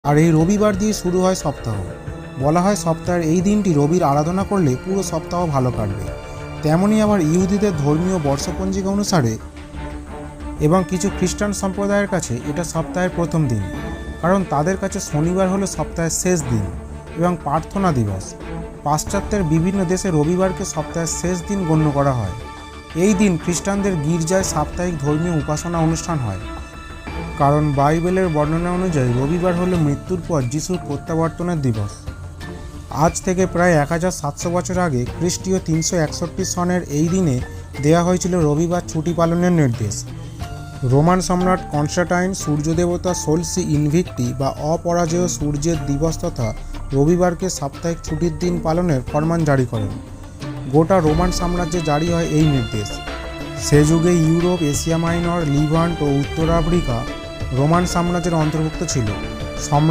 আর এই রবিবার দিয়ে শুরু হয় সপ্তাহ। বলা হয় সপ্তাহের এই দিনটি রবির আরাধনা করলে পুরো সপ্তাহ ভালো কাটবে। তেমনই আবার ইহুদিদের ধর্মীয় বর্ষপঞ্জিকা অনুসারে এবং কিছু খ্রিস্টান সম্প্রদায়ের কাছে এটা সপ্তাহের প্রথম দিন, কারণ তাদের কাছে শনিবার হলো সপ্তাহের শেষ দিন এবং প্রার্থনা দিবস। পাশ্চাত্যের বিভিন্ন দেশে রবিবারকে সপ্তাহের শেষ দিন গণ্য করা হয়। এই দিন খ্রিস্টানদের গির্জায় সাপ্তাহিক ধর্মীয় উপাসনা অনুষ্ঠান হয়, কারণ বাইবেলের বর্ণনা অনুযায়ী রবিবার হলো মৃত্যুর পর যিশুর প্রত্যাবর্তনের দিবস। আজ থেকে প্রায় 1700 বছর আগে খ্রিস্টীয় 361 সনের এই দিনে দেওয়া হয়েছিল রবিবার ছুটি পালনের নির্দেশ। রোমান সম্রাট কনস্টান্টাইন সূর্য দেবতা সোলসি ইনভিক্টি বা অপরাজেয় সূর্যের দিবস তথা রবিবারকে সাপ্তাহিক ছুটির দিন পালনের ফরমান জারি করেন। গোটা রোমান সাম্রাজ্যে জারি হয় এই নির্দেশ। সে যুগে ইউরোপ, এশিয়া মাইনর, লিভান্ট ও উত্তর আফ্রিকা রোমান সাম্রাজ্যের অন্তর্ভুক্ত ছিল। সম্রাট